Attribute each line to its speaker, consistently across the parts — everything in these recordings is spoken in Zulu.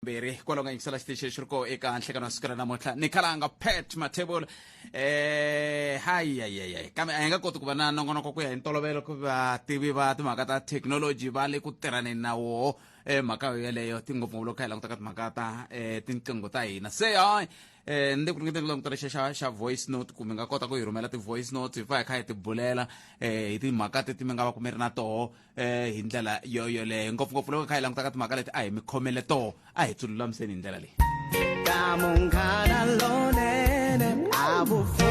Speaker 1: beri kwalonga ngisala station shirko eka anhle kana sikala namohla nikhalanga pet mathebula hayi kame ayinga koti ku va na nongonoko ku ya intolovelo ku va tivi va timhaka ta technology va le ku tirhaneni na wo mhaka yeleyo tingopfungopfu loko kha hi languta ka timhaka ta tinqingho ta hina se hayi ndi ku ringeta languta lexa xa voice note kumbe nga kota ku hi rhumela ti-voice notes hi fa hi kha hi ti bulela hi timhaka teti mi nga va ku mi ri na toho hi ndlela yoyoleyo ngopfungopfu loko kha hi languta ka timhaka leti a hi mi khomele toho a hi tsululamiseni hi ndlela leyi
Speaker 2: Munghana Lonene avufu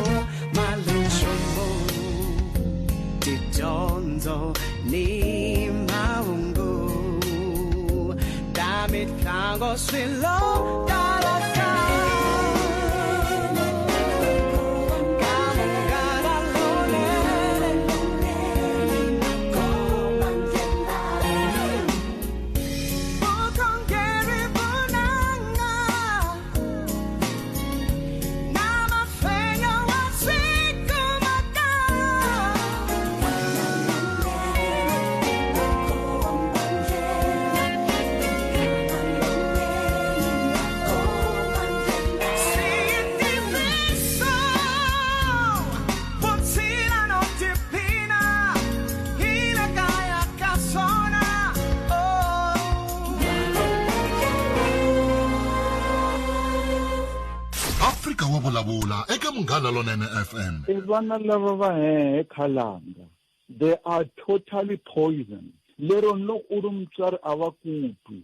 Speaker 2: malinchombo tidyondzo ni mahungu ta mitlango swilo
Speaker 3: Afrika Wa Vulavula eka Munghana Lonene FM.
Speaker 4: Vana lava va khalanga, they are totally poison. Lero no urumtswari avakupi.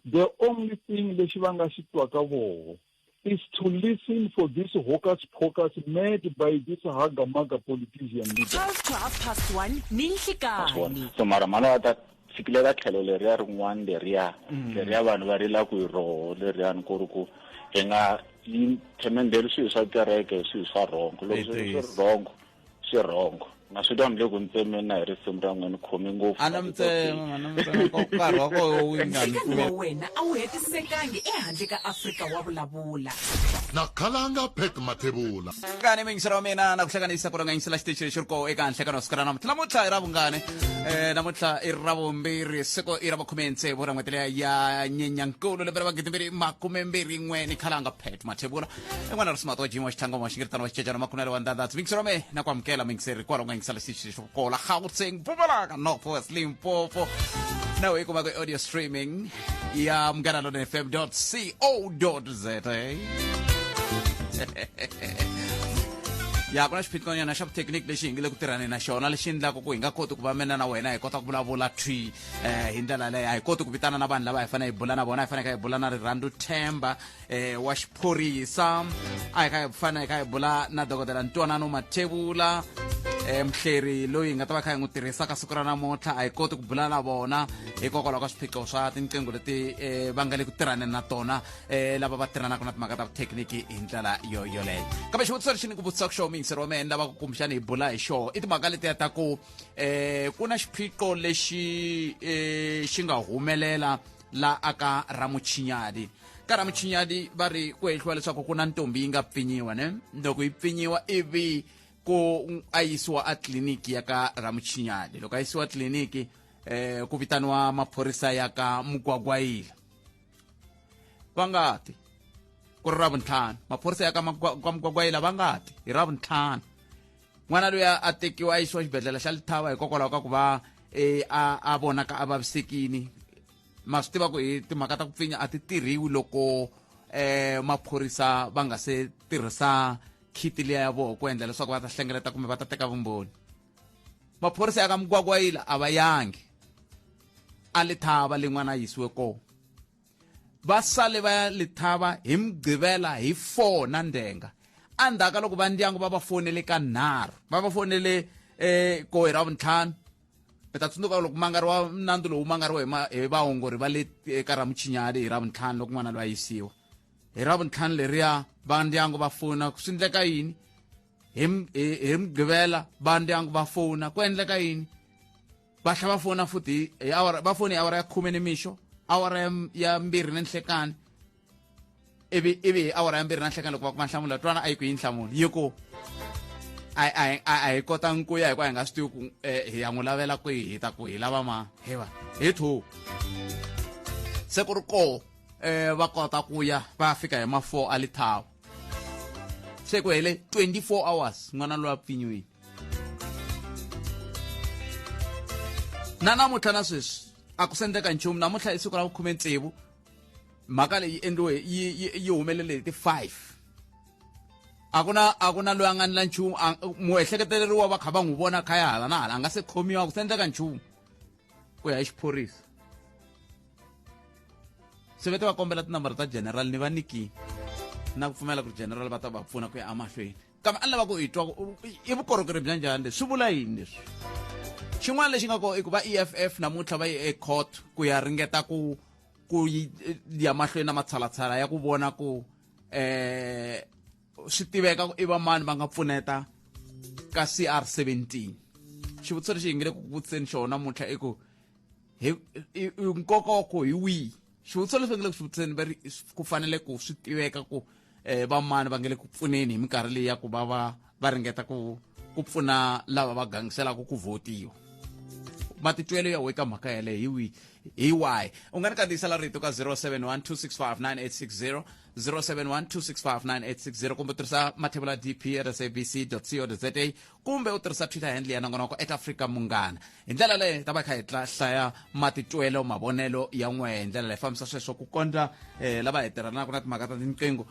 Speaker 4: The only thing lexi va nga xi twaka voho is to listen for this hocus pocus made by this hagamaga politician leader.
Speaker 5: 1:12 ninhlikani.
Speaker 6: So mara mana ta fikile ka tlhelo leriya rin'wana leriya vanhu va rila ku hi roho leriya ni ku ri ku hi nga themendeli swilo swa kereke swilo swa rongo loko swi rongo swi rongo na swi dwa mle ku ntsemeni na hi risimu ra n'wina khomi ngopfu
Speaker 1: nkarhi wa koho
Speaker 5: wena a wu hetisekangi ehandle ka Afrika Wa Vulavula.
Speaker 3: Nakhalanga pet mathebula.
Speaker 1: ngane mingisera wa mina na ku hlanganisa ku ringanisela xitichi xiriko eka hanhle ka nosikara namuntlha namuntlha i ra vungane namuntlha i ra vumbirhi siku i ra makhumetsevu ra n'hweti leya ya nyenyankulu lembe ra 2021 ni khalanga pet mathebula en'wana ri simato wa jimo xithangoma xingiritano wa xicecana makhunele wa ndandatsi mingisera wa me na ku amukela mingiseri kwala ku ngangisela xitichi xiriko la gauteng Mpumalanga Northwest Limpopo nawe i kumaka audio streaming ya Munghana Lonene FM.co.za ya kuna xiphiqo nyana xa technique lexi hi nge le ku tirhaneni na xona lexi endlaka ku hi nga koti ku va mina na wena hi kota ku vulavula hi ndlela leyo a hi koti ku vitana na vanhu lava hi fanele hi bula na vona hi fanele hi bula na Rirhandzu Themba wa xiphorisa a hi fanele hi bula na dokodela Ntwanano Mathebula mhleri loyi hi nga ta va kha hi n'wi tirhisaka siku ra namuntlha a hi koti ku bula na vona hikokwalaho ka swiphiqo swa tinqingho leti va nga le ku tirhaneni na tona lava va tirhanaka na timhaka ta thekiniki hi ndlela yoleyo kambe xivutiso lexi ni ku vutisaka xo mingiseri wa mehe lava ku kumbexana hi bula hi xo i timhaka letiya ta ku ku na xiphiqo lexi xi nga humelela la aka Ramuchinyadi ka Ramuchinyadi va ri ku hehliwa leswaku ku na ntombi yi nga pfinyiwa ne loko yi pfinyiwa ivi ku a yisiwa a tliliniki ya ka Ramuchinyadi loko a yisiwa tliliniki ku vitaniwa maphorisa ya ka Mokwakwaila va ngati ku ri Ravuntlhanu maphorisa ya ka Mokwakwaila va ngati hi Ravuntlhanu n'wana loyi a tekiwa a yisiwa xibedhlele xa Lethaba hikokwalaho ka ku va a vonaka a vavisekini ma swi tiva ku hi timhaka ta ku pfinya a ti tirhiwi loko maphorisa va nga se tirhisa khiti liya ya vona ku endla leswaku va ta hlengeleta kumbe va ta teka vumbhoni maphorisa ya ka Mokwakwaila a va yangi a Lethaba le n'wana a yisiwe kona va sale va ya Lethaba hi Mugqivela hi 4 na ndenga andhaka loko va ndyangu va va fonele ka 3 va va fonele ko hi Ravuntlhanu mi ta tsundzuka loko mangariwa nandzu lowu mangariwa hi vaongori va le ka Ramuchinyadi hi Ravuntlhanu loko n'wana loyi a yisiwa hi Ravuntlhanu leriya va ndyangu va fona ku swi endleka yini hi Mugqivela va ndyangu va fona ku endleka yini va tlhela va fona futhi hi awara va foni hi awara ya 10 nimixo awara ya 2 ninhlekani ivi hi awara ya 2 na nhlekani loko va kuma nhlamulo twana a yi ku yi nhlamulo yi ku a hi kotangi ku ya hi ku hi nga swi tivi ku hi ya n'wi lavela ku hi ta ku hi lava ma hi va hi thu se ku ri ko va kota ku ya va fika hi ma 4 a lithawu se ku hele 24 hours n'wana loyi a pfinyiwile na namuntlha na sweswi a ku sendeka nchumu namuntlha i siku ra 16 mhaka leyi endliwe yi humelele hi ti 5 a ku na loyi a nga nila nchumu muehleketeleriwa va kha va n'wi vona khaya hala na hala a nga se khomiwa ku sendeka nchumu ku ya hi xiphorisa se vete va kombela tinambara ta general ni va niki na ku pfumela ku general va ta va pfuna ku ya amahlweni kambe a ni lava ku hi twa i vukorhokeri bya njhani leswi swi vula yini leswi xin'wana lexi nga kona i ku va EFF namuntlha va yi ecourt ku ya ringeta ku ya mahlweni na matshalatshala ya ku vona ku swi tiveka i va mani va nga pfuneta ka CR17 xivutiso lexi hi nge le ku vutiseni xona namuntlha i ku nkoka wa ku hi wihi xivutiso leswi va nge le ku swi vutiseni ku fanele ku swi tiveka ku va mani va nge le ku pfuneni hi minkarhi leyi ya ku va ringeta ku pfuna lava va gangiselaka ku votiwa matitwelo ya weka mhaka yaleyo hi why u nga ni kandziyisela rito ka 0712659860 0712659860 kumbe u tirhisa mathebula dp@sabc.co.za kumbe u tirhisa twitter handle ya nongonoko @Afrika Munghana hi ndlela leyi ta va kha hi hlaya matitwelo mavonelo ya n'we hi ndlela leyi fambisa sweswo ku kondla lava hi tirhanaka na timhaka ta tinqingho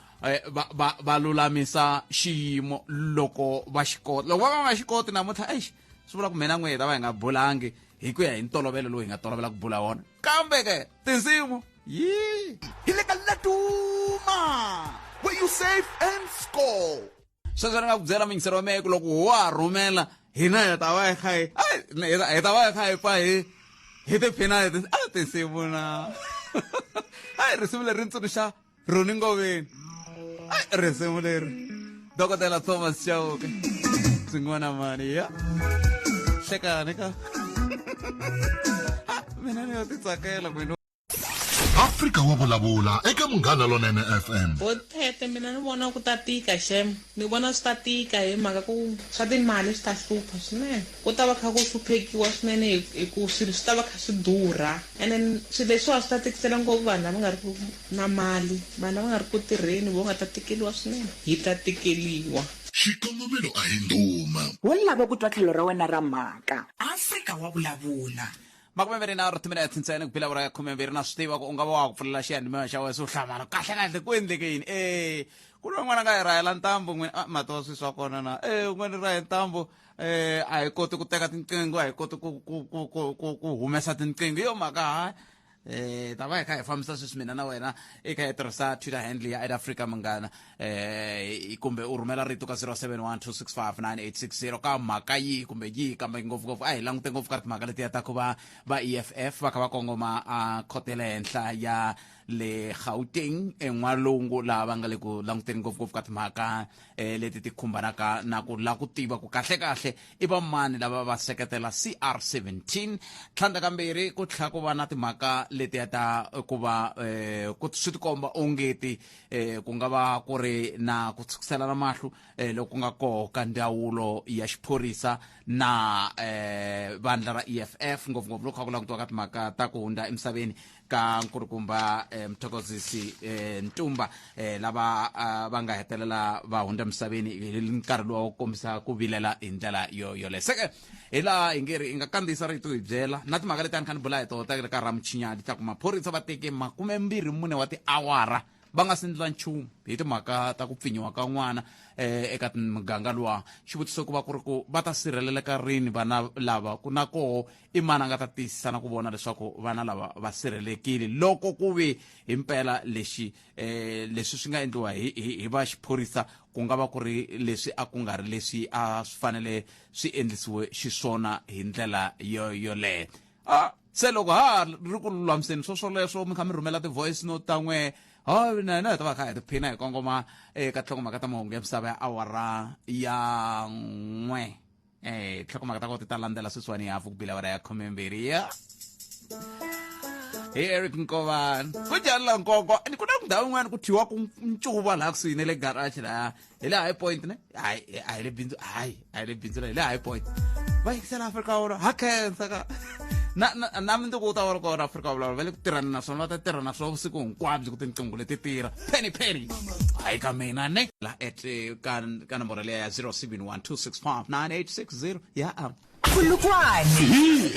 Speaker 1: va lulamisa xiyimo loko va xikota loko va nga xikoti namuntlha swi vula ku mina n'we hi ta va hi nga bulangi hi ku ya hi ntolovelo lowu hi nga tolovela ku bula wona kambe ke tinsimu hi le ka latuma where you save and score sweswo ni nga ku byela mingisero wa mehe ku loko wa rhumela hina hi ta va hi kha hi ta va hi kha hi pa hi tiphina tinsimu na risimu leri ri tsundzuxa Roni Ngoveni risimu leri Dokotela Thomas Chauke singona mani ya hlekani ka mina ni yo titsakela mina
Speaker 3: Afrika Wa Vulavula eka Munghana Lonene FM.
Speaker 7: Bothete mina ni vona ku ta tika shem ni vona swi ta tika hi mhaka ku swa timali swi ta hlupha swinene ku ta va kha ku hluphekiwa swinene hi ku swilo swi ta va kha swi durha and then swilo leswiwa swi ta tikisela ngopfu vanhu lava nga ri ku na mali vanhu lava nga ri ku tirheni vo nga ta tikeliwa swinene hi ta tikeliwa
Speaker 3: Xikongomelo a hi nduma.
Speaker 5: wo lava ku twa tlhelo ra wena ra mhaka Afrika Wa Vulavula
Speaker 1: makumembiri na 30 minutes ntsena kuphila vura ya khumembiri na swi tiva ku u nga va wa ku pfulela xiyanimoya xa wena swi hlamala kahle ku endleke yini ku ri n'wana nga hi rahela ntambu n'wini matowa swi swa kona na un'wana rahe ntambu a hi koti ku teka tinqingho a hi koti ku humesa tinqingho yo mhaka ta va hi kha hi fambisa sweswi mina na wena i kha hi tirhisa Twitter handle ya @Afrika Munghana kumbe u rhumela rito ka 0712659860 ka mhaka yihi kumbe yihi kambe ngopfungopfu a hi langute ngopfu ka timhaka letiya ta ku va EFF va kha va kongoma a khote le henhla ya le Gauteng en'walungu laha va nga le ku languteni ngopfungopfu ka timhaka leti ti khumbanaka na ku la ku tiva ku kahle i va mani lava va seketela CR17 tlhandla kambirhi ku tlhela ku va na timhaka letiya ta ku va ku swi tikomba ongeti ku nga va ku ri na ku tshukiselana mahlo loko ku nga koho ka ndzawulo ya xiphorisa na vandla ra EFF ngopfungopfu loko kha ku langutiwa ka timhaka ta ku hundza emisaveni ka nkulukumba Mthokozisi Ntumba lava va nga hetelela va hundza emisaveni hi nkarhi lowu wo kombisa ku vilela hi ndlela yoleyo seke hi laha hi ngeri hi nga kandziyisa rito hi byela na timhaka leti a ni kha ni bula hi tona ta le ka Ramuchinyadi ta ku maphorisa va teke 24 wa tiawara va nga si endla nchumu hi timhaka ta ku pfinyiwa ka n'wana eka muganga luwa xivutiso ku va ku ri ku va ta sirheleleka rini vana lava ku na koho i mani a nga ta tiyisisa na ku vona leswaku vana lava va sirhelelekile loko ku ve hi mpela leswi swi nga endliwa hi va xiphorisa ku nga va ku ri leswi a ku nga ri leswi a swi fanele swi endlisiwe xiswona hi ndlela yoleyo se loko ha ri ku lulamiseni swoswoleswo mi kha mi rhumela ti-voice note ta n'we na hi ta va kha hi tiphina hi kongoma eka tlhongomhaka ta mahungu ya misava ya awara ya n'we tlhongomhaka ta kona ti ta landzela sweswiwani hafu ku bila awara ya 12 ya hi Eric Nkovani ku njhani la Nkonko ni ku na ndhawu yin'wana ku thyiwa ku ncuva laha kusuhi ne le garage laha hi le High Point ne a hi le bindzu hi le High Point va yingisela Afrika Wa Vulavula ha khensa ka na mundzuku u ta va ri kona Afrika Wa Vulavula va le ku tirhani naswona va ta tirha na swo vusiku hinkwabyo ku tinqingho leti tirha penny hayi ka mina ne la at ka nomboro leya ya 0712659860 ya
Speaker 8: Khulukwane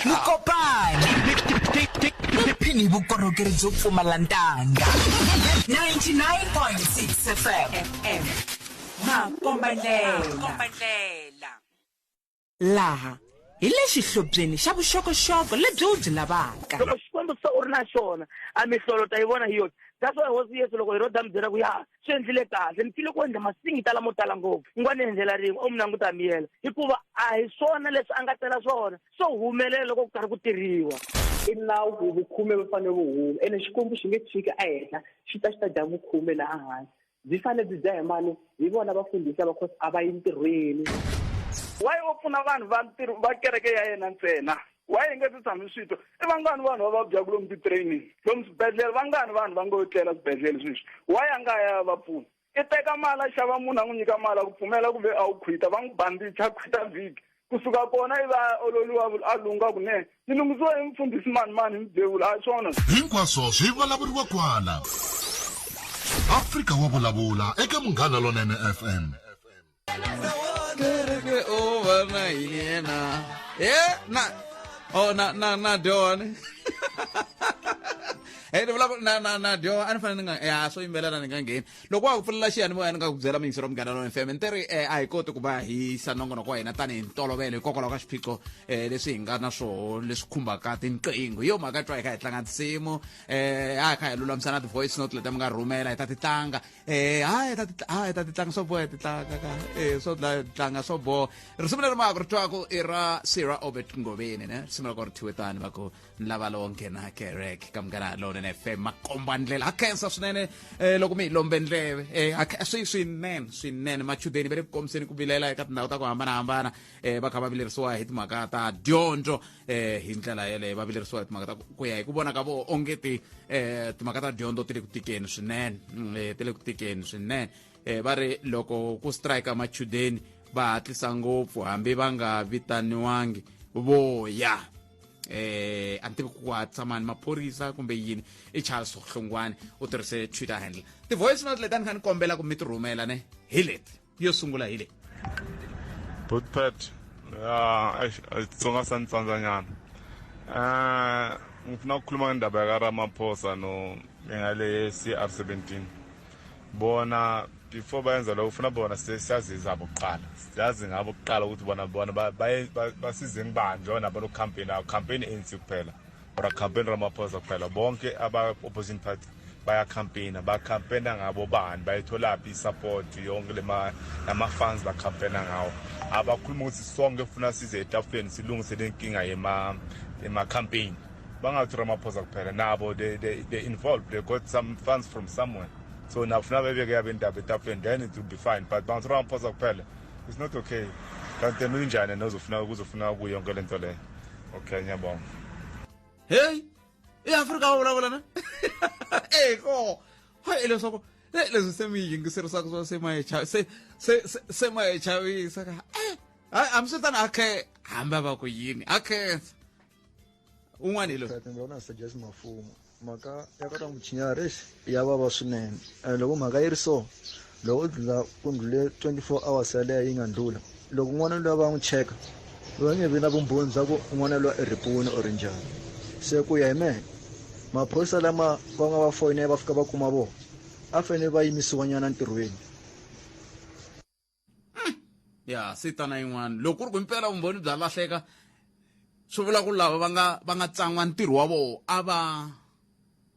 Speaker 8: Mukopane Phini vukorhokeri byo pfumala ntanga 99.6 FM
Speaker 5: Makombandlela
Speaker 8: laha hi le xihlobyeni xa vuxokoxoko lebyi u byi lavaka.
Speaker 9: Loko xikwembu se u ri na xona a mihlolo ta yi vona hi yoxe. That's why hosi Yesu loko hi roda mi byela ku ya swi endlile kahle ni file ku endla masingi tala mo tala ngopfu ngwane endlela rin'we u mi languta miyela hikuva a hi swona leswi a nga tela swona swo humelela loko ku karhi ku tirhiwa.
Speaker 10: I nawu ku vukhume va fanele ku huma ene xikwembu xi nge tshiki ehenhla xi ta dya vukhume laha hansi byi fanele byi dya hi mani hi vona vafundhisi because a va yi ntirhweni.
Speaker 4: Why u pfuna vanhu va kereke ya yena ntsena? Why nge ti tshami swito? I vangani vanhu va vabya ku lomu ti-training lomu swibedhlele vangani vanhu va ngo tlela swibedhlele sweswi? Why a nga ya va pfuna? I teka mali a xava munhu a n'wi nyika mali ku pfumela ku ve a wu khwita va n'wi bandicha khwita vhiki kusuka kona i va ololiwa a lunga kunene ni lunghisiwa hi mfundhisi mani hi mudevula a swona
Speaker 3: hinkwaswo swi vulavuriwa kwala Afrika Wa Vulavula eka Munghana Lonene FM.
Speaker 1: kereke over na yena na Don hey ni vulavula na Don a ni fanele nga ya so yimbelana ni nga ngheni loko wa ku pfulela xiyanimoya ni nga ku byela mingisero Munghana Lonene FM ni teri a hi koti ku va hi sa nongonoko wa hina tanihi ntolovelo hikokwalaho ka swiphiqo leswi hi nga na swoho leswi khumbaka tinqingho yo mhaka twa hi kha hi tlanga tinsimu a hi kha hi lulamisana ti-voice note leti mi nga rhumela hi ta ti tlanga hi ta ti tlanga swo boha hi ti tlanga swo tlanga swo boha risimu leri maka ri twaku i ra Sira Obet Ngobeni ne risimu loko ri thiwe tani va ku ni lava lowo nghena kereke ka Munghana Lonene FM makomba ndlela ha khensa swinene loko mi hi lombe ndleve swinene machudeni va le ku kombiseni ku vilela eka tindhawu ta ku hambanahambana va kha va vilerisiwa hi timhaka ta dyondzo hi ndlela yeleyo va vilerisiwa hi timhaka ta ku ya hi ku vona ka vo ongeti timhaka ta dyondzo ti le ku tikeni swinene va ri loko ku strike machudeni va hatlisa ngopfu hambi va nga vitaniwangi voya a ni tivi ku hatlisa mani maphorisa kumbe yini i Charles Hlongwane u tirhise Twitter handle ti-voice note leti a ni kha ni kombela ku mi ti rhumela ne hi leti yo sungula hi leti
Speaker 11: Bootpad Tsonga sa ntsandanyana ngifuna ukukhuluma ngendaba ya Ramaphosa no ngale CR17 bona before bayenza lo ufuna bona siyazi izabo kuqala siyazi ngabo kuqala ukuthi bona basize ngibanje nabo lo campaign ANC kuphela ora campaign Ramaphosa kuphela bonke aba opposition party baya campaigna ngabo bani bayithola phi support yonke nama funds ba campaigna ngawo abakhuluma ukuthi sonke ufuna size etafeni silungise lenkinga ema campaign bangathi Ramaphosa kuphela nabo they involved, they got some funds from somewhere. So now if never get into etafeni then it will be fine, but bangathi Ramaphosa kuphela it's not okay. Kanti unjani nozofuna ukuzofuna kuyonke lento le. Okay, ngiyabonga.
Speaker 1: Hey, Afrika Wa Vulavula na ko hayi lesoko lezo semiyingisero sakho semayecha semayecha saka hayi amsitana akhe hamba ba ku yini akhe un'wana lo
Speaker 12: ndona suggest mafumo maka ya ka muchinyari ya baba swinene loko maka yi ri so loko dlula kundlule 24 hours yaleyo yi nga ndlula loko n'wana loyi va n'wi cheka va nge vi na vumbhoni bya ku n'wana loyi ripuni or njhani se ku ya hi mehe maphorisa lama va nga va foyine va fika va kuma vona a fanele va yimisiwa nyana ntirhweni
Speaker 1: ya sitana yin'wana loko ri ku impela vumbhoni bya lahleka swi vula ku lava va nga tsan'wa ntirho wa vona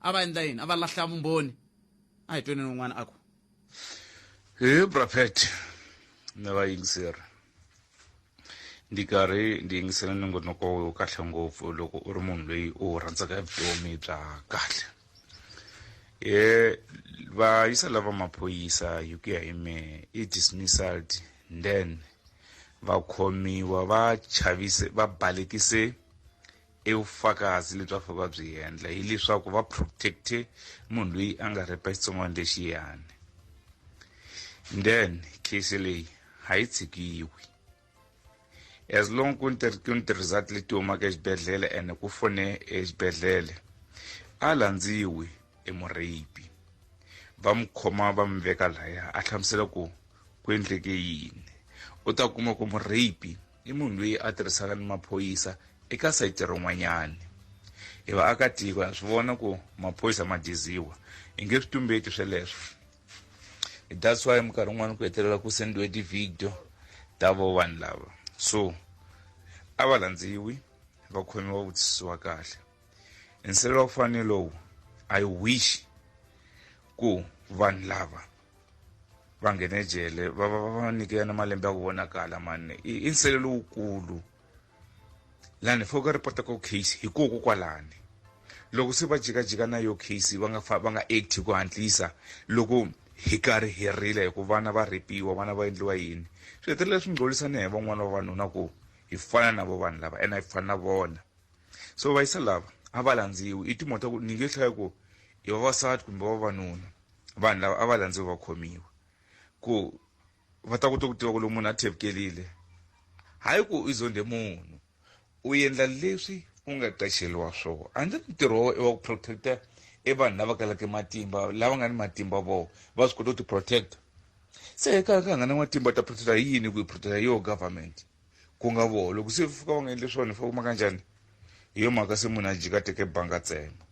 Speaker 1: a va endla yini a va lahla vumbhoni a hi tweni n'wana ako
Speaker 13: brapet na va yingiseri ndi karhi ndi yingisela nongonoko kahle ngopfu loko u ri munhu loyi u rhandzaka vutomi bya kahle va yisa lava maphoyisa hi ku ya hi mehe i dismissed then va khomiwa va chavise va balekise evufakazi lebyi va faka byi endla hileswaku va protecte munhu loyi a nga repa xitsongwana lexiyani then case leyi ha yi tshikiwi as long ku result leti humaka exibedhlele ene ku fone exibedhlele a landziwi emurapi va mkhoma va mveka laya a hlamusela ku endleke yini u ta kuma ku murapi i munhu loyi a tirhisaka ni maphoyisa eka sayiti rin'wanyani hi vaakatiko ha swi vona ku maphoyisa ma diziwa hi nge swi tumbeti sweleswo that's why minkarhi wun'wana ku hetelela ku sendiwe ti-video ta vo vanhu lava so a va landziwi va khomiwa vutisisiwa kahle nsele wa ku fana lowu I wish ku vanhu lava va nghene jele va nyikela na malembe ya ku vonakala mani i nsele lowukulu lani foka report ko case hi ku kwalani loko se va jikajika na yo case va nga act ku hantlisa loko hi karhi herile hi ku vana va repiwa vana va endliwa yini swi hetelela swi ngholisana hi van'wana va vanhu na ku hi fana na vo vanhu lava ene hi fana na vona so va yisa lava a va landziwi i timhaka ku ni nge hlaya ku i vavasati kumbe vavanuna vanhu lava a va landziwi va khomiwa ku va ta kota ku tiva ku lomu munhu a thevkelile hayi ku i zonde munhu u endla leswi u nga qacheliwa swona andle ntirho wa ku protecta e vanhu lava kalaka matimba lava nga ni matimba vo va swi kota ku ti protect se ka nga na matimba ta protecta yini ku protecta yo government ku nga vo loko se fika va nga endle swona fa kuma kanjani hi yo mhaka se munhu a jika teke banga tsema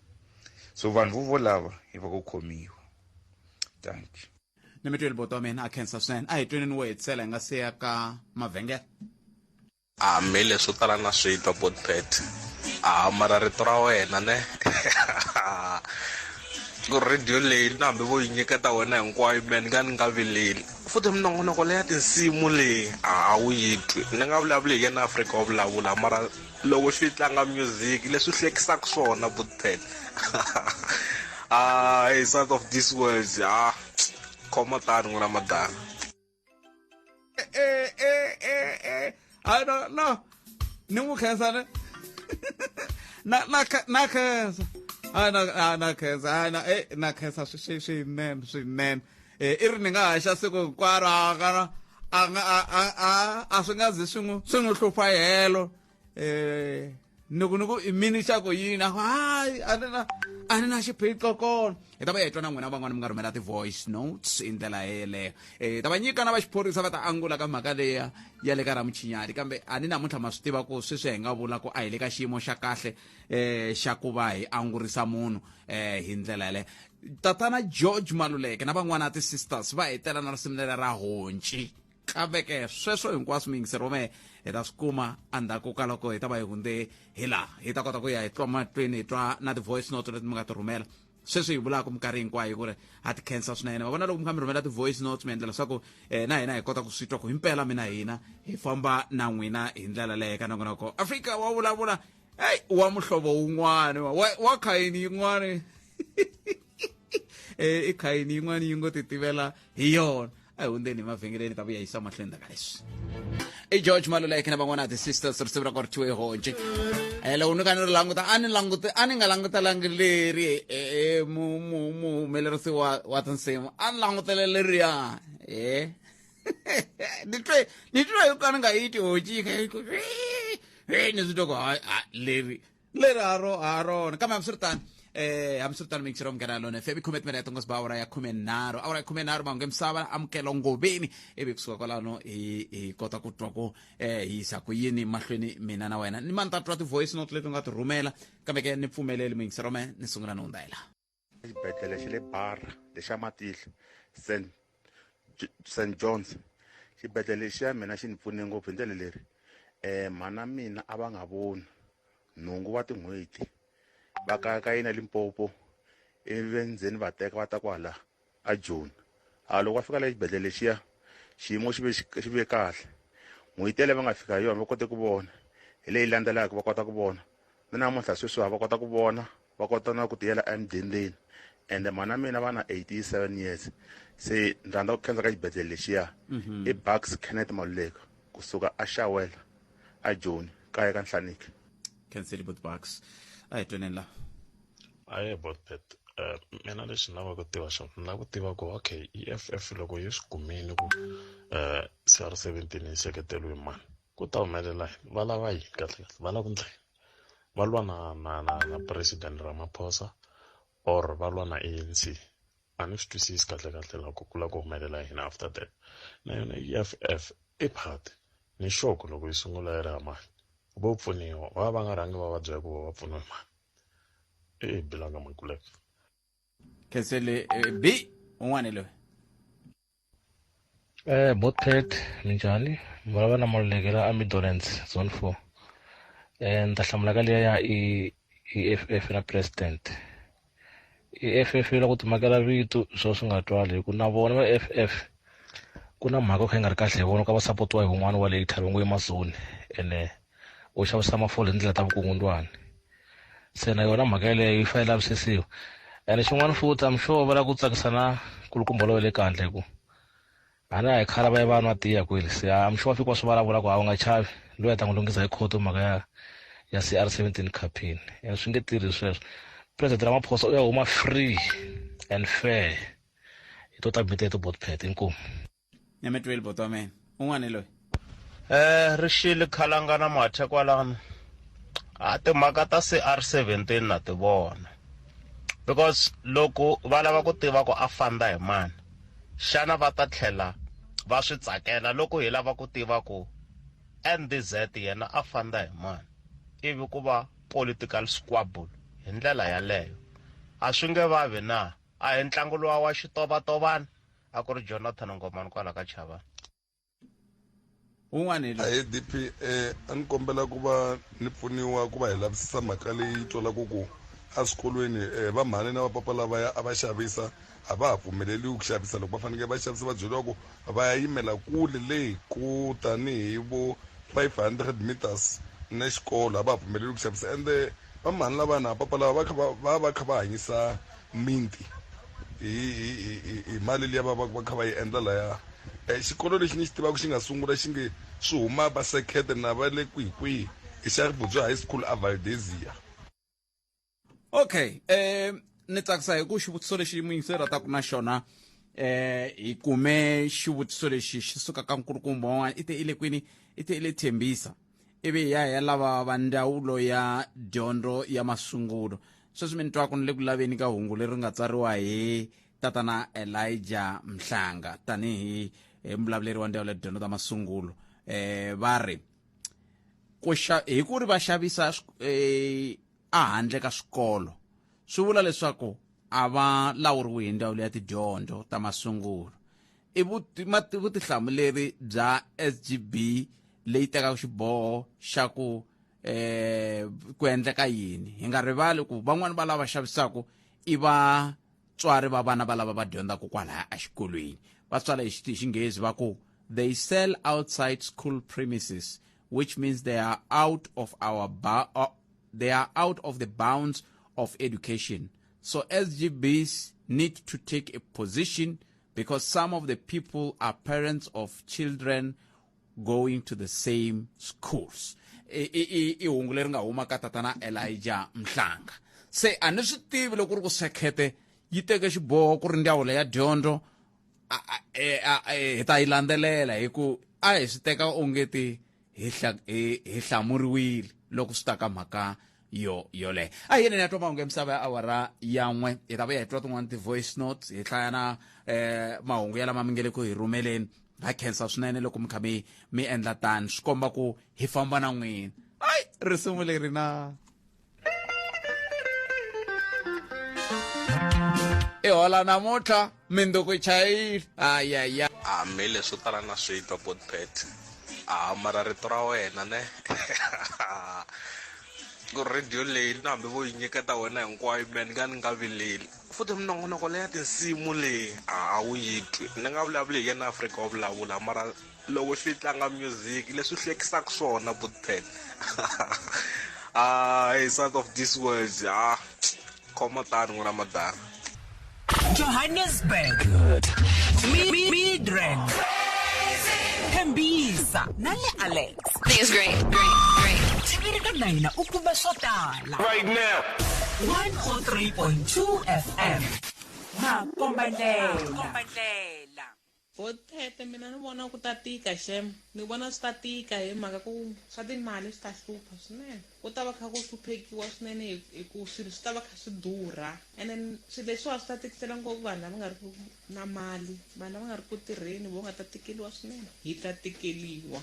Speaker 13: so vanhu vo lava hi va ku khomiwa thank you
Speaker 1: ni mitweli boto wa mina a khensa swinene a hi tweni wo hetsela hi nga siya ka mavhengele
Speaker 14: mi leswo tala na swi twa botpet mara rito ra wena ne ku radio leyi na hambi vo yi nyiketa wena hinkwayo me ni nga vileli futhi minongonoko leya tinsimu leyi a wu yi twi ni nga vulavuli hi yena Afrika Wa Vulavula mara loko swi tlanga music leswi hlekisaka swona botpet hey sort of this words khoma tani n'wina madana
Speaker 1: no ni n'wi khensane na khensa na khensa na khensa swinene i ri ni nga haxa siku hinkwaro a swi nga zi swi n'wi hlupha helo niku i mini xa ku yini hayi a ni na xiphiqo kona hi ta va hi twa na n'wina van'wana mi nga rhumela ti-voice notes hi ndlela yeleyo ta va nyika na va xiphorisa va ta angula ka mhaka leya ya le ka ramuchinyati kambe a ni namuntlha ma swi tiva ku sweswi hi nga vula ku a hi le ka xiyimo xa kahle xa ku va hi angurisa munhu hi ndlela yeleyo tatana George Maluleke na van'wana ti-sisters va hetela na risimu leri ra honci kambe ke sweswo hinkwaswo miyingiseri me hi ta swi kuma endzhaku ka loko hi ta va hi hundze hi laha hi ta kota ku ya hi twa mahlweni hi twa na ti-voice notes leti mi nga ti rhumela sweswi hi vulaka minkarhi hinkwayo ku ri ha ti khensa swinene va vona loko mi kha mi rhumela ti-voice notes mi endlela leswaku na hina hi kota ku swi twa ku himpela mina hina hi famba na n'wina hi ndlela leyo ka nongonoko Afrika Wa Vulavula wa muhlovo wun'wana wa khayini yin'wana i khayini yin'wana yi ngo ti tivela hi yona a hi hundzeni mavhengeleni ta vuya yisa mahlweni ka leswi i George Maluleke na van'wana ti-sisters risimu ra ku ri chiwe honci loko ni ka ni ri languta a ni nga langutelangi leri muhumelerisi wa tinsimu a ni langutele leriya ni twe hi ka ni nga yi ti honci ni swi twa ku leri ha rona kambe hambiswiritano mixero Munghana Lonene FM ikhume timene yatongo siba awara ya 13 mahungu emisava amukelo ngobeni ivi kusuka kwalano hi kota ku twa ku hi yisa ku yini mahlweni mina na wena ni mani ta twa ti-voice note leti u nga ti rhumela kambe ke ni pfumeleli muyingisero me ni sungula ni hundza hi laha
Speaker 15: xibedhlele xa le bara lexa matihlo St John's xibedhlele lexiya mina xi ni pfune ngopfu hi ndlela leri mhana mina a va nga voni nhungu wa tin'hweti va ka yina Limpopo ivi ndzeni va teka va ta kwala a Joni loko va fika la xibedhlele lexiya xiyimo xi ve kahle n'hweti yaleyo va nga fika hi yona va kote ku vona hi leyi landzelaka va kota ku vona ni namuntlha sweswi va kota ku vona va kota na ku tiyela emudendeni ende mhana mina va na 87 years se ni rhandza ku khensa ka xibedhlele lexiya i Bucks Kenneth Maluleke kusuka a Xawela a Joni kaya ka Nhlaniki
Speaker 1: khenseli but Bucks a hi tweneni laha
Speaker 16: aye botpet mina lexi ni lavaka ku tiva xona ni lava ku tiva ku okay EFF loko yi swi kumile ku CR17 yi seketeliwe mani ku ta humelela va lava yini kahle va lava ku ndlela va lwa na president Ramaphosa or va lwa na ANC a ni swi twisisi kahle loko ku la ku humelela yini after that na yona EFF i part ni shoko loko yi sungula yi ri hamani vo pfuniwa va nga rhangi va byela ku va pfuniwa mani bilanga makuleka
Speaker 1: Kesele B un'wana loyi
Speaker 17: Botpet minjhani vulavula na Molekela Ambulance zone 4 ni ta hlamula ka leya ya EFF na president EFF loko timakela vito swo swi nga twali hi ku na vona va FF ku na mhaka kha nga ri kahle vona ka va supportiwa hi un'wana wa le Ithalongo eMazone ene o xavisa mafole ndlela ta vukungundwani se na yona mhaka leyi yi fayela visisiwa ene xin'wana futhi I'm sure va la ku tsakisana kulukumba lo le kandle ku ana hi khala va vanhu atiya kweli se I'm sure fika swi vulavula ku a nga chavi loyi ta ngulungisa hi khoto mhaka ya CR17 campaign ene swi nge tirhi sweswo president Ramaphosa u ya huma free and fair hi to tabita to Botpet inkomo
Speaker 1: Nyametweli botomen un'wana loyi
Speaker 18: rixile khalangana mathe kwalano a timhaka ta CR17 na ti vona because loko va lava ku tiva ku a fanda hi mani xana va ta tlhela va swi tsakela loko hi lava ku tiva ku NDZ yena a fanda hi mani ivi ku va political squabble hi ndlela yaleyo a swi nge vavi na a hi ntlangu lowa wa xitovatovana a ku ri Jonathan Ngomani kwala ka Chavani
Speaker 1: un'wana
Speaker 19: loyi DP a ni kombela ku va ni pfuniwa ku va hi lavisisa mhaka leyi twalaku ku a swikolweni va mhani na vapapa lavaya a va xavisa a va ha pfumeleliwi ku xavisa loko va fanekele va xavisa va byeriwa ku va ya yimela kule leyi ku tanihi vo 500 meters na xikolo a va ha pfumeleliwi ku xavisa ende va mhani lava na papa lava va kha va hanyisa minti hi mali liya va kha va yi endla laya xikolo lexi ni xi tivaka xi nga sungula xi nge swi huma va sekete na va le kwihikwihi i xa Ributso High School a Valdezia.
Speaker 1: Okay ni tsakisa hi ku xivutiso lexi muyingiseri rataku na xona hi kume xivutiso lexi xi suka ka nkulukumba wan'wana i te i le kwini i te i le Thembisa ivi ya lava va ndzawulo ya dyondzo ya masungulo sweswi mi ni twaku ni le ku laveni ka hungu leri nga tsariwa hi tatana Elijah Mhlanga tanihi mulavuleri wa ndzawulo ya dyondzo ta masungulo va ri hi ku ri va xavisa a handle ka swikolo swi vula leswaku a va lawuriwi hi ndzawulo ya tidyondzo ta masungulo i vutihlamuleri bya SGB leyi tekaka xiboho xa ku endleka yini hi nga rivali ku van'wani va lava xavisaka i vatswari va vana va lava va dyondzaka kwalaya exikolweni va tswala hi xinghezi va ku they sell outside school premises which means they are out of the bounds of education. So SGBs need to take a position because some of the people are parents of children going to the same schools. Ihungu leri nga huma ka tatana Elijah Mhlanga. Se a ni swi tivi loko ri ku sekhete yi teke xiboho ku ri ndzawulo ya dyondzo hi ta yi landzelela hi ku a hi swi teka ongeti hi hlamuriwile loko swi ta ka mhaka yoleyo a hi yini ni ya twa mahungu ya misava ya awara yan'we hi ta va hi twa tin'wana ti-voice notes hi hlaya na mahungu ya lama mi nge le ku hi rhumeleni ha khensa swinene loko mi kha mi endla tani swi komba ku hi famba na n'wina ai risimu leri na i hola namuntlha mindzuku chayile ayaya
Speaker 14: mi leswo tala na swi twa Botpet mara rito ra wena ne ku radio leyi na hambi vo yi nyiketa wena hinkwayo ni nga vileli futhi minongonoko leya tinsimu leyi a wu yi twi ni nga vulavuli hi Afrika Wa Vulavula mara loko swi tlanga music leswi hlekisaka swona Botpet hey sort of these words khoma tani n'wina madara
Speaker 8: Johannesburg Midrand Thembisa nale Alex
Speaker 5: This is great.
Speaker 8: Sibirika na ina ukuba sotala
Speaker 14: right now
Speaker 8: 103.2 FM Makombalela
Speaker 7: Bothete mina ni vona ku ta tika shem ni vona swi ta tika hi mhaka ku swa timali swi ta hlupha swinene ku ta va kha ku hluphekiwa swinene hi ku swilo swi ta va kha swi durha and then swilo leswiwa swi ta tikisela ngopfu vanhu lava nga ri ku na mali vanhu lava nga ri ku tirheni vo nga ta tikeliwa swinene hi ta tikeliwa.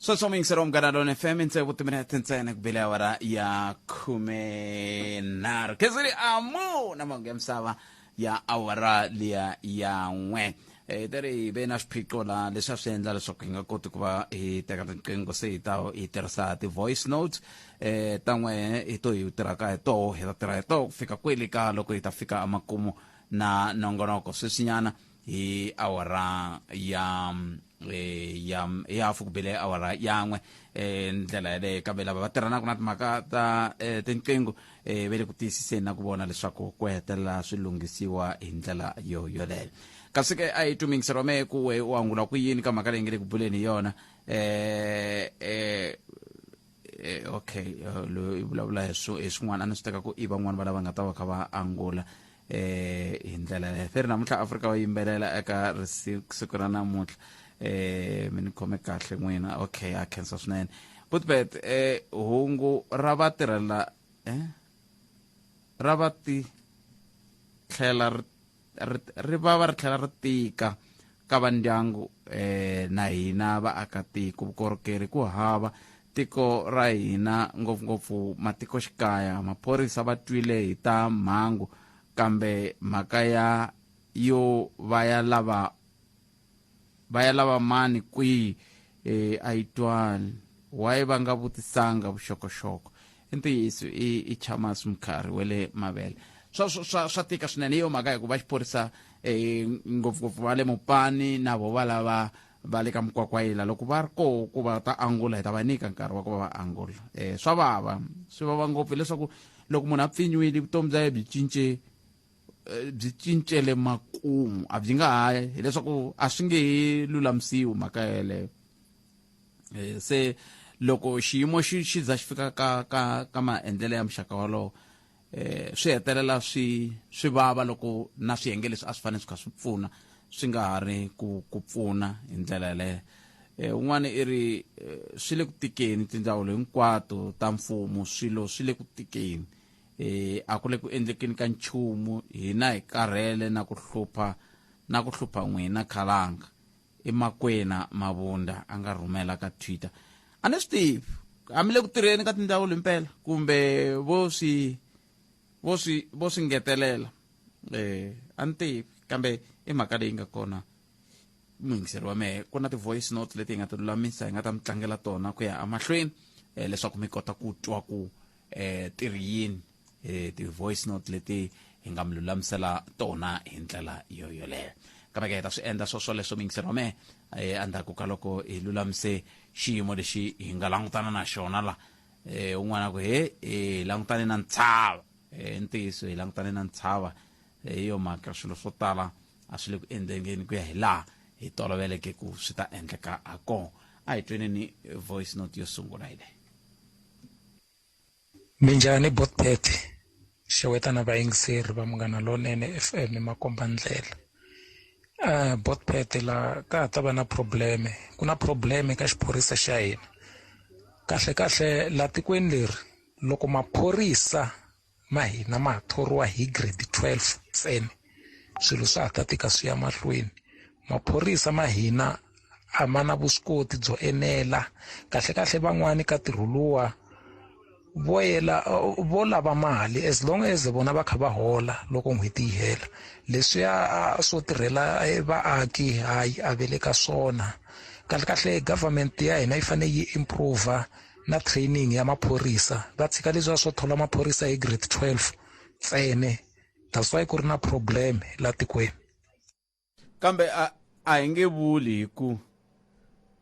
Speaker 1: Sweswo mingisero Munghana Lonene FM ntsevu timinete ntsena ku bile awara ya 13 kesiri amu na mangu ya misava ya awara liya ya n'we tari ve na swiphiqo la leswi swi endla leswaku hi nga koti ku va hi teka riqingho se hi tirhisa ti-voice notes ta n'we hi to hi tirhaka hi toho hi ta tirha hi toho ku fika kweli ka loko hi ta fika emakumu na nongonoko sweswinyana hi awara ya hafu ku bile awara yan'we ndlela yaleyo kambe lava va tirhanaka na timhaka ta tinqingho ve le ku tiyisiseni na ku vona leswaku ku hetelela swi lunghisiwa hi ndlela yoleyo kasi ke a hi tumingisero me ku we u angula ku yini ka mhaka leyi nge le ku buleni hi yona okay lo i vulavula hi swin'wana a ni swi teka ku i van'wana va lava nga ta va kha va angula hi ndlela leyo fe ri namuntlha Afrika wa yimbelela eka siku ra namuntlha mi ni khome kahle n'wina okay a khensa swinene butbet hungu ra va tirhela ra va ti tlhela ri va ri tlhela ri tika ka va ndyangu na hina vaakatiko vukorhokeri ku hava tiko ra hina ngopfungopfu matikoxikaya maphorisa va twile hi ta mhangu kambe mhaka yo va ya lava mani kwihi a yi twani why va nga vutisanga vuxokoxoko i ntiyiso i Chamas Mkhari we le Mavele swa tika swinene iyo mhaka hikuva xiphorisa ngopfungopfu va le Mopani na vo va lava va le ka Mokwakwaila loko va ri koho ku va ta angula hi ta va nyika nkarhi wa ku va va angula swi vava ngopfu leswaku loko munhu a pfinyiwile vutomi bya ye byi cincele makumu a byi nga ha hileswaku a swi nge he lulamisiwi mhaka yeleyo se loko xiyimo xi za xi fika ka maendlelo ya muxaka wolowo swi hetelela swi vava loko na swiyenge leswi a swi fanele swi kha swi pfuna swi nga ha ri ku pfuna hi ndlela yaleyo un'wana i ri swi le ku tikeni tindzawulo hinkwato ta mfumo swilo swi le ku tikeni a ku le ku endlekeni ka nchumu hina hi karhele na ku hlupha n'wina khalanga emakwena Mabunda a nga rhumela ka Twitter a ni swi tivi a mi le ku tirheni ka tindzawulo impela kumbe vo swi ngetelela a ni tivi kambe i mhaka leyi nga kona muyingiseri wa mehe ku na ti-voice notes leti hi nga ti lulamisa hi nga ta mi tlangela tona ku ya amahlweni leswaku mi kota ku twa ku tiri yini ti-voice note leti hi nga mi lulamisela tona hi ndlela yoleyo kambe ke hi ta swi endla swoleswo muyingiseri wa mehe endzhaku ka loko hi lulamise xiyimo lexi hi nga langutana na xona la un'wana ku hi langutane na ntshava ntiyiso hi langutane na ntshava hi yo mhaka swilo swo tala a swi le ku endleni ku ya hi laha hi toloveleke ku swi ta endleka ha kona a hi tweneni voice note yo sungula hi leyi.
Speaker 20: Minjhani Botpet xewetana vayingiseri va Munghana Lonene FM makomba ndlela Botpet la ka ta va na probleme ku na probleme ka xiphorisa xa hina kahle la tikweni leri loko maphorisa ma hina ma thoriwa hi grade 12 ntsena swilo swa ta tika swi ya mahlweni maphorisa ma hina a ma na vuswikoti byo enela kahle van'wani ka tirhuluwa vo lava mali as long as vona va kha va hola loko n'hweti yi hela leswiya swo tirhela vaaki hayi a vele ka swona kahle government ya hina yi fanele yi improve na training ya maphorisa va tshika leswiya swo thola maphorisa hi grade 12 ntsene that's why ku ri na problem la tikweni
Speaker 1: kambe a hi nge vuli hi ku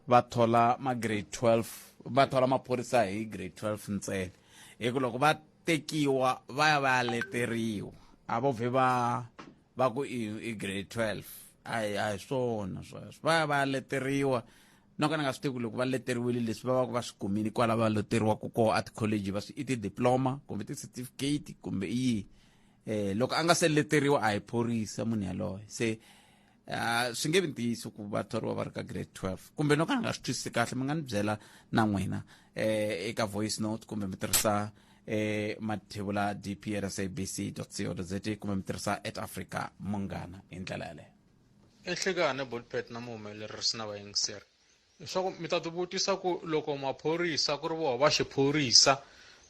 Speaker 1: va thola grade 12 va thola maphorisa hi grade 12 ntsena hi ku loko va tekiwa va ya va ya leteriwa a vo vhe va ku i grade 12 a hi swona sweswo va ya va ya leteriwa noko ni nga swi tivi loko va leteriwile leswi va va ku va swi kumini kwala va leteriwaka koho a tikholeji va swi i ti-diploma kumbe ti-certificate kumbe i loko a nga seleteriwa a hi phorisa munhu yaloye se swi nge vi ntiyiso ku vathoriwa va ri ka grade 12 kumbe loko a nga swi twisisi kahle mi nga ni byela na n'wina eka voice note kumbe mi tirhisa mathebula dp@sabc.co.za kumbe mi tirhisa @Afrika Munghana hi ndlela yaleyo.
Speaker 21: Ehlekane Bullpet na muhumelerisi na vayingiseri leswaku mi ta tivutisa ku loko maphorisa ku ri voho va xiphorisa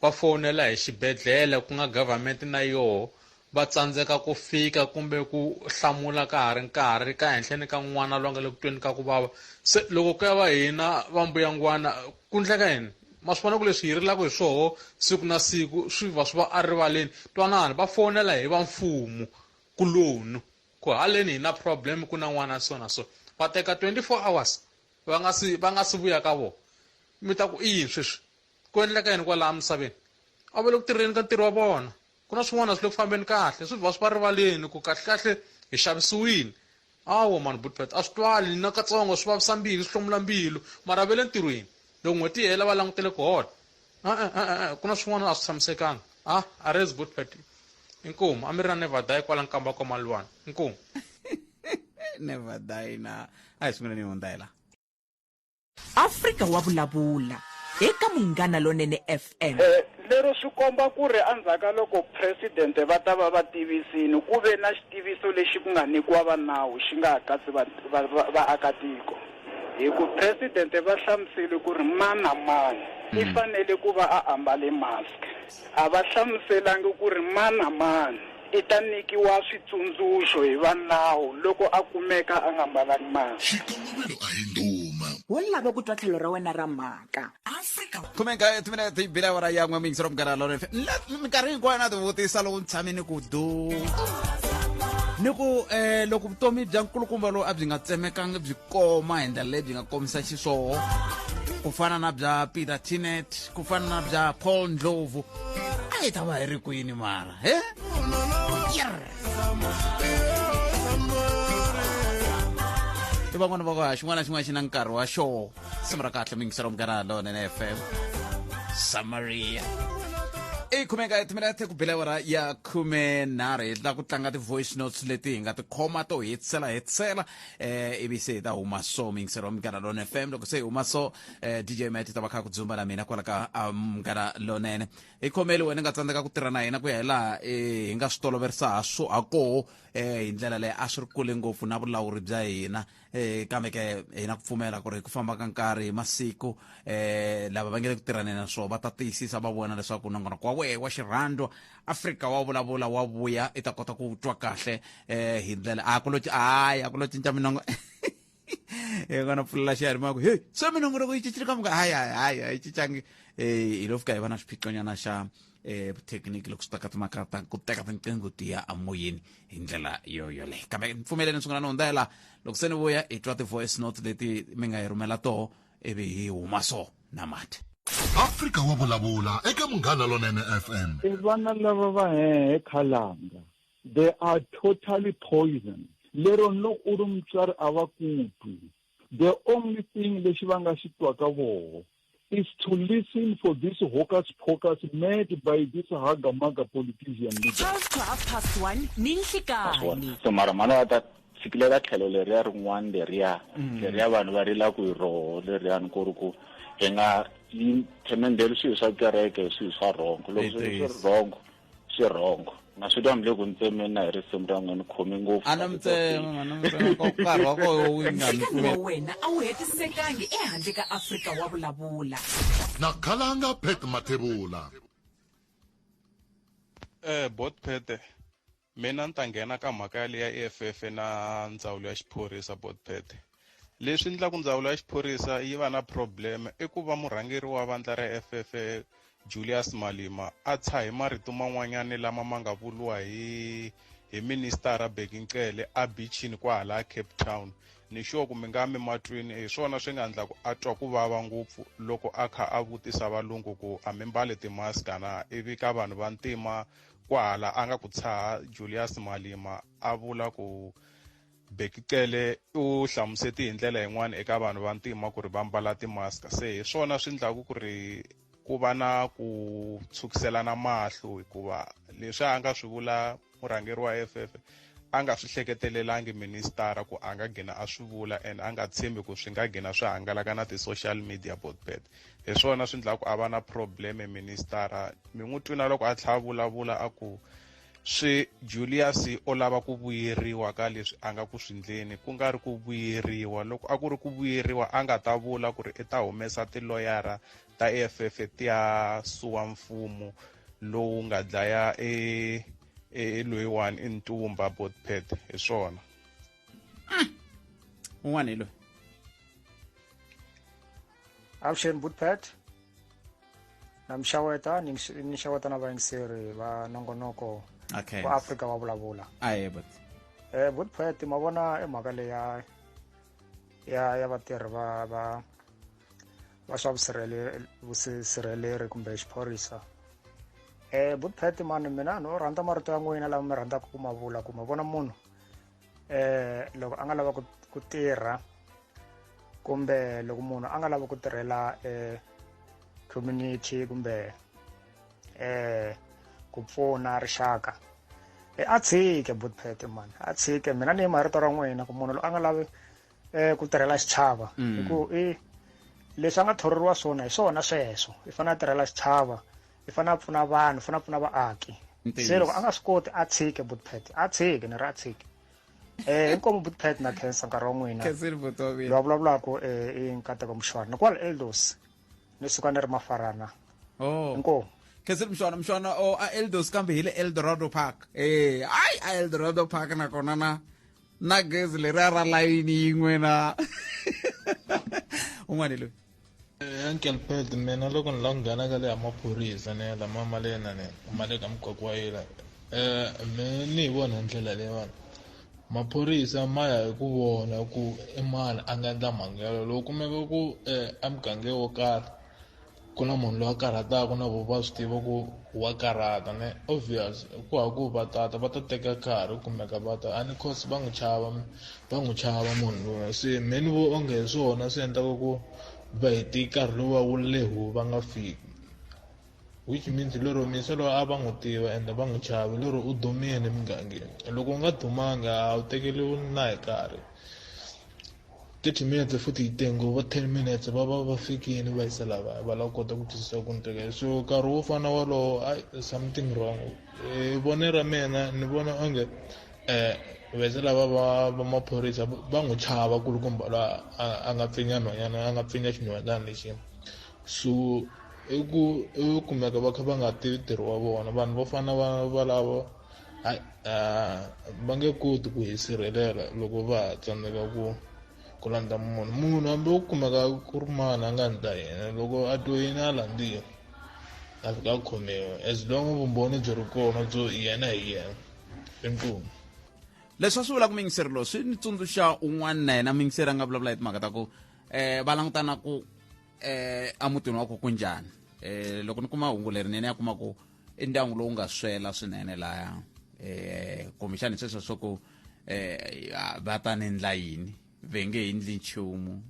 Speaker 21: va fonela hi xibedhlele ku nga government na yoho va tsandzeka ku fika kumbe ku hlamula ka ha ri nkarhi ka henhleni ka n'wana loyi nga le ku tweni ka ku vava se loko ku ya va hina va mbuyangwana ku endleka yini ma swi vona ku leswi hi rilaka hi swoho siku na siku swi va swi va arivaleni twanani va fonela hi va mfumo kulonu ku haleni hi na problem ku na n'wana so na so va teka 24 hours va nga si vuya ka vona mi ta ku i yini sweswi ku endleka yini kwalaha misaveni a va le ku tirheni ka ntirho wa vona ku na swin'wana swi le ku fambeni kahle swi va swi va rivaleni ku kahlekahle hi xavisiwini awo mani Bullpet a swi twali na katsongo swi vavisa mbilu swi hlomula mbilu mara va le ntirhweni loko n'hweti hela va langutele ku hola ku na swin'wana a swi tshamisekanga a rezi Bullpet inkomu a mi ri na never die kwala nkamba kwa malwana inkomu
Speaker 1: never die na a hi sungula ni hundayela
Speaker 8: Afrika wa vulavula eka Munghana Lonene FM.
Speaker 22: Lero swi komba ku ri andzhaka loko president va ta va tivisini ku ve na xitiviso lexi ku nga nyikiwa va nawu xi nga katsi vaakatiko hi ku president va hlamusele ku ri mani na mani i fanele ku va a ambale mask a va hlamuselangi ku ri mani na mani i ta nikiwa switsundzuxo hi va nawu loko a kumeka a nga mbalangi mask.
Speaker 3: Xikongomelo a hi nduma
Speaker 8: wo lava ku twa tlhelo ra wena ra mhaka
Speaker 1: khumeka timina ti bila wa ra yan'we mingisero Munghana Lonene minkarhi hinkwayo na tivutisa loko ni tshame ni ku du ni ku loko vutomi bya nkulukumba lowu a byi nga tsemekangi byi koma hi ndlela leyi byi nga komisa xiswoho ku fana na bya Peter Tinet ku fana na bya Paul Ndlovu a hi ta va hi ri kwini mara van'wana va ka xin'wana na xin'wana xi na nkarhi wa xoho simu ra kahle mingisero Munghana Lonene FM Samaria khumeka timinete ku bila wara ya 13 hi tla ku tlanga ti-voice notes leti hi nga ti khoma to hetisela ivi se hi ta huma so mingisero Munghana Lonene FM loko se hi huma so DJ Matt ta va kha ku dzumba na mina kwala ka Munghana Lonene hi khomeli wena nga tsandzeka ku tirha na hina ku ya hi laha hi nga swi toloverisa ha koho hi ndlela leyi a swi ri kule ngopfu na vulawuri bya hina kambe ke hi na ku pfumela ku ri ku famba ka nkarhi masiku lava va nge le ku tirhaneni na swona va ta tiyisisa va vona leswaku nongonoko wa wehe wa xirhando Afrika wa vulavula wa vuya i ta kota ku twa kahle hi ndlela a ku lo cinca minongo hi kona pfulela xiharima ku hey se minongonoko yi cincile ka muka hayi hi cincangi hi lo fika hi va na swiphiqonyana xa technique loko swi ta ka timhaka ta ku teka tinqingho tiya amoyeni hi ndlela yoleyo kambe mpfumeleni ni sungula ni hundayela loko se ni vuya hi twa ti-voice note leti mi nga hi rhumela toho ivi hi huma so na mati
Speaker 3: Afrika wa vulavula eka Munghana Lonene FM.
Speaker 4: I vana lava va hehe khalanga they are totally poison lero no u ri mutswari a va kutwi the only thing lexi va nga xi twaka voho is to listen for this hocus pocus made by this hagamaga politician.
Speaker 8: 12:30 ninhlikani.
Speaker 6: So mara mano ata fikile ka tlhelo leriya rin'wana leriya vanhu va rila ku hi roho leriyani ku ri ku hi nga themendeli swilo swa kereke swilo swa rongo loko swi ri rongo swi rongo na swi twa mile ku ntsemeni na hi risimu ra n'wina khomi ngopfu
Speaker 1: nkarhi wa koho wu nga
Speaker 5: wa wena a wu hetisekangi ehandle ka Afrika wa vulavula
Speaker 3: na khalanga pet mathebula
Speaker 11: Botpete mina ni ta nghena ka mhaka ya EFF na ndzawulo ya xiphorisa Botpete leswi endlaku ndzawulo ya xiphorisa yi va na problem i ku va murhangeri wa vandla ra FF Julius Malema a tsha hi marito man'wanyana lama ma nga vuliwa hi minister Bekincele a beachini kwahala Cape Town ni sure ku mi nga mi matwini hi swona swi nga endla ku a twa ku vava ngopfu loko a kha a vutisa valungu ku a mi mbale timaska na ivi ka vanhu va ntima kwahala a nga ku tshaha Julius Malema a vula ku Bekincele u hlamuseti hi ndlela yin'wana eka vanhu va ntima ku ri va mbala timaska se hi swona swi endlaku ku ri ku va na ku tshukiselana mahlo hikuva leswi a nga swi vula
Speaker 2: murhangeri wa FF a nga swi hleketelelangi ministara ku a nga gina a swi vula and a nga tshembi ku swi nga gina swi hangalaka na ti-social media botpet hi swona swi endlaka ku a va na probleme ministara mi n'wi twina loko a tlhela vulavula a ku swi Julius o lava ku vuyeriwa ka leswi a nga ku swindleni ku nga ri ku vuyeriwa loko a ku ri ku vuyeriwa a nga ta vula ku ri i ta humesa tiloyara ta FF ti ya suwa mfumo lowu nga dlaya loyiwani intumba botpet hi swona
Speaker 1: un'wana loyi
Speaker 9: Avuxeni botpet na mixaweta ni xaweta na vayingiseri va nongonoko
Speaker 1: okay
Speaker 9: wa Afrika Wa Vulavula
Speaker 1: aye but
Speaker 9: botpet ma vona emhaka leya ya vatirhi va swa vusirheleri kumbe xiphorisa botpet mani mina no rhandza marito ya n'wina lama mi rhandzaka ku ma vula ku ma vona munhu loko a nga lava ku tirha kumbe loko munhu a nga lava ku tirhela community kumbe ku pfuna rixaka a tshike botpet man a tshike mina ni marito ra n'wina ku munhu lo a nga lavi ku tirhela xichava hi ku leswi a nga thoriwa swona hi swona sweswo i fanele a tirhela xichava i fanele a pfuna vanhu i fanele a pfuna vaaki se loko a nga swi koti a tshike botpet a tshike ni ra tshike inkomo botpet na khensa nkarhi wa n'wina lowa vulavulaka i nkateko mushwana kwala Eldos ni suka ni ri Mafarana inkomo
Speaker 1: khesiri mshwana o a Eldos kambe hi le Eldorado Park ai a Eldorado Park nakona na gezi leri ra layini yin'we na un'wana loyi
Speaker 21: Uncle Pet mina loko ni la ku nghena ka le ya maphorisa ne lama malena ne male ka Mokwakwaila me ni vona ndlela leyiwani maphorisa ma ya hi ku vona ku i mani a nga endla mangelo loko kumeka ku emugangeni wo karhi ku na munhu loyi a karhataka na vo va swi tiva ku wa karhata ne obvious ku ha ku va ta teka nkarhi kumeka va ta ani cause va n'wi chava munhu loyi se me ni vo onge hi swona swi endlaka ku va heti nkarhi lowa wu lehu va nga fiki which means lero misa loyi a va n'wi tiva ende va n'wi chavi lero u dumile emugangeni loko u nga dumanga a wu tekeliwi na hi nkarhi 30 minutes futhi yi tengo va 10 minutes va fikini va yisa lava va lava kota ku twisisa ku ntekela so nkarhi wo fana walowo something wrong vone ra mina ni vona onge vese lava va maphorisa va n'wi chava kulukumba la a nga pfinya nhwanyana a nga pfinya xinhwanyana lexi so i ku kumeka va kha va nga tivi ntirho wa vona vanhu vo fana va lava va nge koti ku hi sirhelela loko va tsandzeka ku landza munhu hambi u kumeka ku ri mani a nga ndla yena loko a twoyini a landziwa a fika a khomiwa as long vumbhoni byi ri kona byo yena hi yena inkomu
Speaker 1: leswi swi vula ku mingiseri lowu swi ni tsundzuxa un'wana na yena mingiseri a nga vulavula hi timhaka ta ku va langutana ku emutini wa ku njhani loko ni kuma hungu lerinene ya kuma ku i ndyangu lowu nga swela swinene laya kumbexani sweswo swo ku va ta ni endla yini ve nge endli nchumu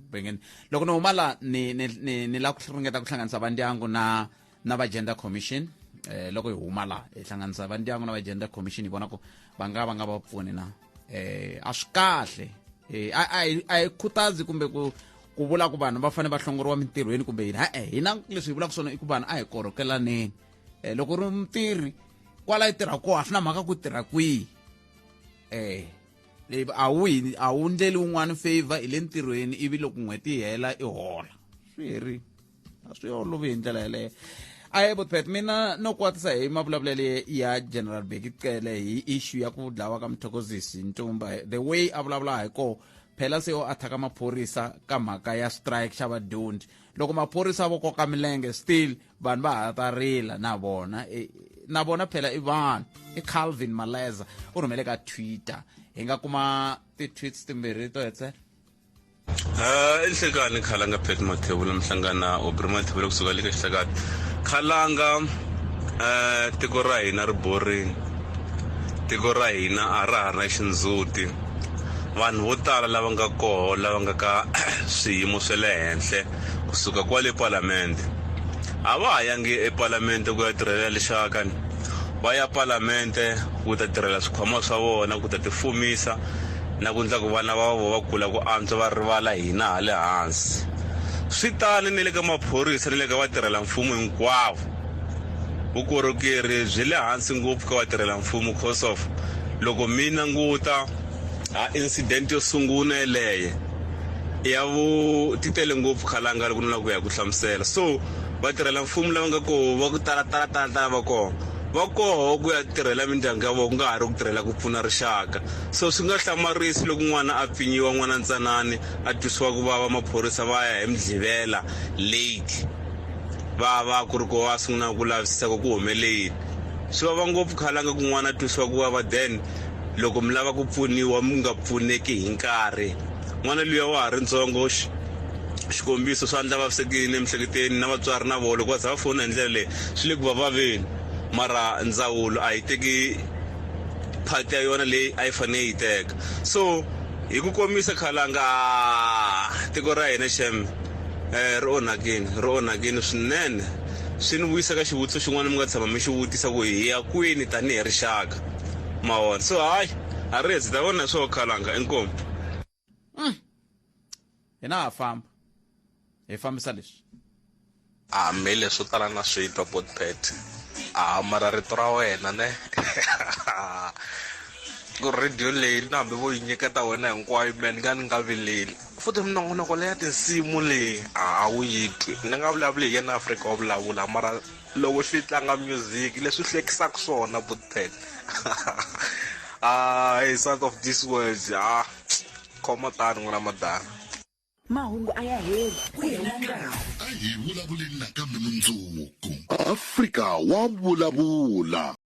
Speaker 1: loko ni huma la ni la ku ringeta ku hlanganisa va ndyangu na va gender commission loko hi huma la hi hlanganisa va ndyangu na va gender commission hi vona ku va nga va pfuni na a swi kahle a hi khutazi kumbe ku vula ku vanhu va fanele va hlongoriwa mintirhweni kumbe yini hina leswi hi vulaka swona i ku vanhu a hi korokelaneni loko ri mutirhi kwala yi tirha koho a swi na mhaka ku tirha kwihi a wu ndleli wun'wana favor hi le ntirhweni ivi loko n'hweti yi hela i hola swi herile a swi olovi hi ndlela yeleyo aye botpet mina no kwatisa hi mavulavulelo ya General Bheki Cele hi issue ya ku dlawa ka Mthokozisi Ntumba the way a vulavula hi ko phela se o athaka maphorisa ka mhaka ya strike xa vadyondzi loko maphorisa vo koka milenge still vanhu va hatarila na vona phela i vanhu i Calvin Maleza u rhumele ka Twitter hi nga kuma ti-tweets timbirhi to hetlela
Speaker 23: Inhlekani Khalanga Pet Mathebula mhlangana Obrima Thebula kusuka le ka Xihlakati Khalanga tiko ra hina ri boring tiko ra hina a ra ha na xindzhuti vanhu vo tala lava nga koho lava nga ka swiyimo swe le henhle kusuka kwale parliament a va ha yangi eparliament ku ya tirhela lexaka va ya palamente ku ta tirhela swikhwama swa vona ku ta tifumisa na ku endla ku vana va va kula ku antswa va rivala hina hale hansi swi tani ni le ka maphorisa ni le ka vatirhela mfumo hinkwavo vukorhokeri byi le hansi ngopfu ka vatirhela mfumo cause of loko mina nguta incident yo sungula yeleyo ya ti tele ngopfu khalanga loko ni la ku ya ku hlamusela so vatirhela mfumo lava nga koho va ku tala va koho va koho ku ya tirhela mindyangu ya vona ku nga ha ri ku tirhela ku pfuna rixaka so swi nga hlamarisi loko n'wana a pfinyiwa n'wana ntsanani a twisiwa ku vava maphorisa va ya hi midlivela late va ku ri ko va sungula ku lavisisa ku humeleli swi vava ngopfu khalanga ku n'wana a twisiwa ku vava then loko mi lava ku pfuniwa mi nga pfuneki hi nkarhi n'wana luya wa ha ri ntsongo xikombiso swa endla vavisekini emiehleketeni na vatswari na vona loko va za va fona hi ndlela leyi swi le ku va vaveni mara ndzawulo a yi teki phati ya yona leyi a yi fanele yi teka so hi ku komisa khalanga tiko ra hina shem ri onhakini swinene swi ni vuyisa ka xivutiso xin'wana mi nga tshama mi xi vutisa ku hi ya kwini tanihi rixaka mawona so hayi a ri hezi ta vona swo khalanga inkomo
Speaker 1: hina ha famba hi fambisa leswi
Speaker 14: mi leswo tala na swi twa potpet mara rito ra wena ne ku radio leyi na hambi vo yi nyiketa wena hinkwayo me ni nga vileli futhi minongonoko leya tinsimu leyi a wu yi twi ni nga vulavuli hi yena Afrika Wa Vulavula mara loko swi tlanga music leswi hlekisaka swona potpet hey son of this words khoma tani n'wana madana
Speaker 5: mahungu a ya heli ku hela nkarhi
Speaker 3: a hi vulavuleni nakambe mundzuku Afrika Wa Vulavula.